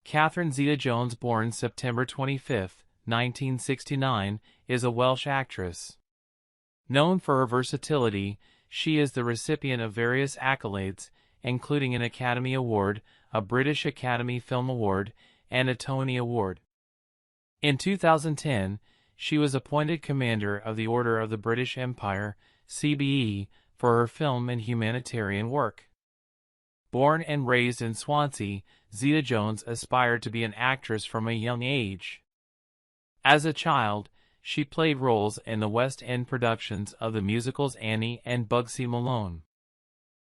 Catherine Zeta-Jones, born September 25, 1969, is a Welsh actress. Known for her versatility, she is the recipient of various accolades, including an Academy Award, a British Academy Film Award, and a Tony Award. In 2010, she was appointed Commander of the Order of the British Empire, CBE, for her film and humanitarian work. Born and raised in Swansea, Zeta-Jones aspired to be an actress from a young age. As a child, she played roles in the West End productions of the musicals Annie and Bugsy Malone.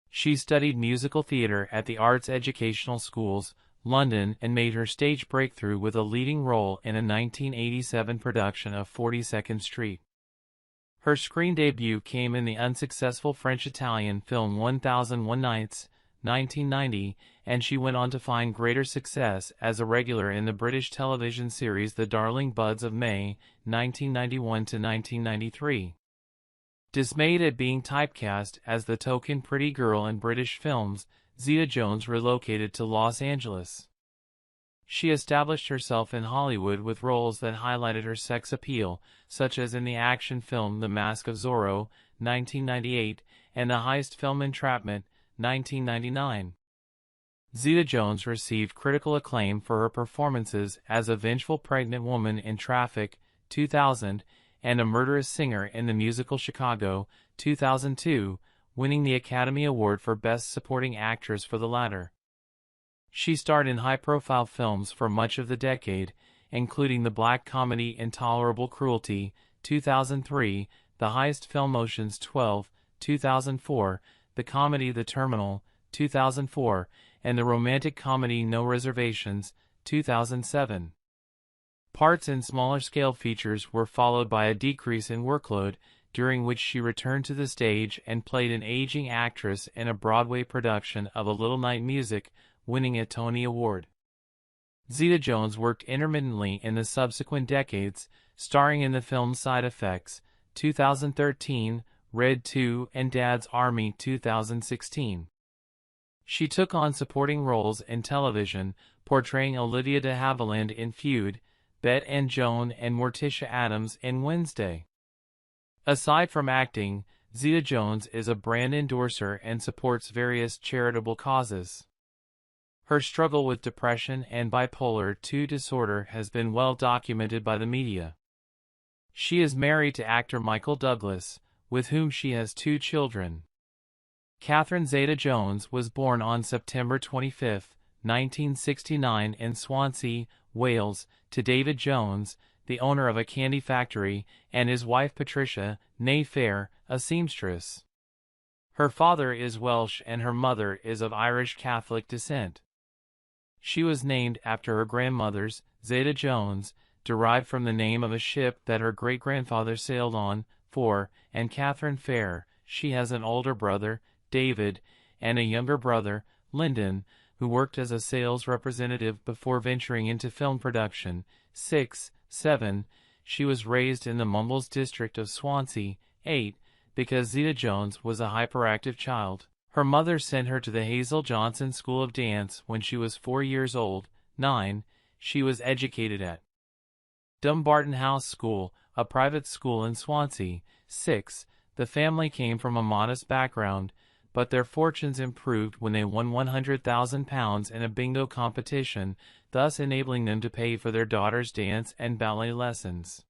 She studied musical theatre at the Arts Educational Schools, London, and made her stage breakthrough with a leading role in a 1987 production of 42nd Street. Her screen debut came in the unsuccessful French-Italian film 1001 Nights, 1990, and she went on to find greater success as a regular in the British television series The Darling Buds of May, 1991–1993. Dismayed at being typecast as the token pretty girl in British films, Zeta-Jones relocated to Los Angeles. She established herself in Hollywood with roles that highlighted her sex appeal, such as in the action film The Mask of Zorro, 1998, and the heist film Entrapment, 1999. Zeta-Jones received critical acclaim for her performances as a vengeful pregnant woman in Traffic, 2000, and a murderous singer in the musical Chicago, 2002, winning the Academy Award for Best Supporting Actress for the latter. She starred in high-profile films for much of the decade, including the black comedy Intolerable Cruelty, 2003, the heist film Ocean's 12, 2004, the comedy The Terminal, 2004, and the romantic comedy No Reservations, 2007. Parts in smaller-scale features were followed by a decrease in workload, during which she returned to the stage and played an aging actress in a Broadway production of A Little Night Music, winning a Tony Award. Zeta-Jones worked intermittently in the subsequent decades, starring in the films Side Effects, 2013, Red 2, and Dad's Army, 2016. She took on supporting roles in television, portraying Olivia de Havilland in Feud, Bet and Joan, and Morticia Addams in Wednesday. Aside from acting, Zeta-Jones is a brand endorser and supports various charitable causes. Her struggle with depression and bipolar II disorder has been well documented by the media. She is married to actor Michael Douglas, with whom she has 2 children. Catherine Zeta-Jones was born on September 25, 1969 in Swansea, Wales, to David Jones, the owner of a candy factory, and his wife Patricia, née Fair, a seamstress. Her father is Welsh and her mother is of Irish Catholic descent. She was named after her grandmother's, Zeta-Jones, derived from the name of a ship that her great-grandfather sailed on, and Catherine Fair. She has an older brother, David, and a younger brother, Lyndon, who worked as a sales representative before venturing into film production. 7. She was raised in the Mumbles district of Swansea. 8. Because Zeta-Jones was a hyperactive child, her mother sent her to the Hazel Johnson School of Dance when she was 4 years old. 9. She was educated at Dumbarton House School, a private school in Swansea. 6. The family came from a modest background, but their fortunes improved when they won £100,000 in a bingo competition, thus enabling them to pay for their daughter's dance and ballet lessons.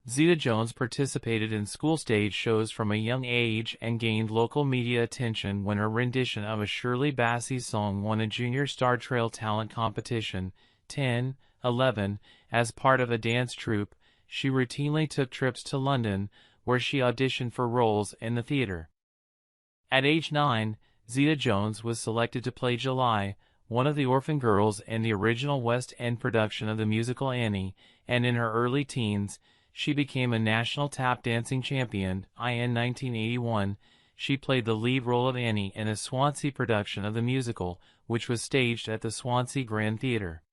Zeta-Jones participated in school stage shows from a young age and gained local media attention when her rendition of a Shirley Bassey song won a Junior Star Trail Talent Competition. 10. 11. As part of a dance troupe, she routinely took trips to London, where she auditioned for roles in the theatre. At age 9, Zeta-Jones was selected to play July, one of the orphan girls in the original West End production of the musical Annie, and in her early teens, she became a national tap dancing champion. In 1981, she played the lead role of Annie in a Swansea production of the musical, which was staged at the Swansea Grand Theatre.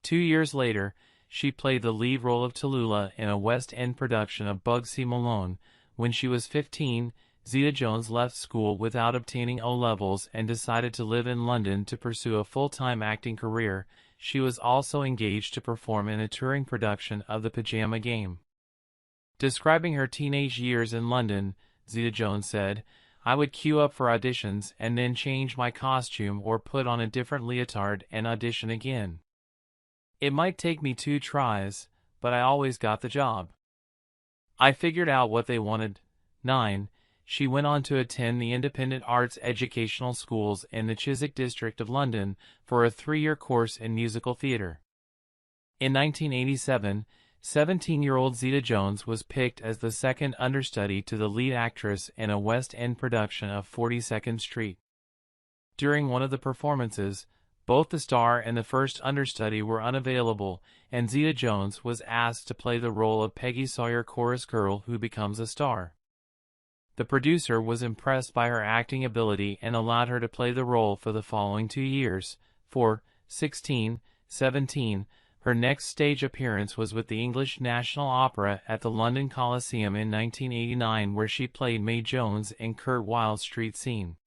2 years later, she played the lead role of Tallulah in a West End production of Bugsy Malone. When she was 15, Zeta Jones left school without obtaining O-levels and decided to live in London to pursue a full-time acting career. She was also engaged to perform in a touring production of The Pajama Game. Describing her teenage years in London, Zeta Jones said, "I would queue up for auditions and then change my costume or put on a different leotard and audition again. It might take me 2 tries, but I always got the job. I figured out what they wanted." 9. She went on to attend the Independent Arts Educational Schools in the Chiswick district of London for a 3-year course in musical theatre. In 1987, 17-year-old Zeta Jones was picked as the second understudy to the lead actress in a West End production of 42nd Street. During one of the performances, both the star and the first understudy were unavailable, and Zeta Jones was asked to play the role of Peggy Sawyer, chorus girl who becomes a star. The producer was impressed by her acting ability and allowed her to play the role for the following 2 years. 16, 17. Her next stage appearance was with the English National Opera at the London Coliseum in 1989, where she played May Jones in Kurt Wilde's Street Scene.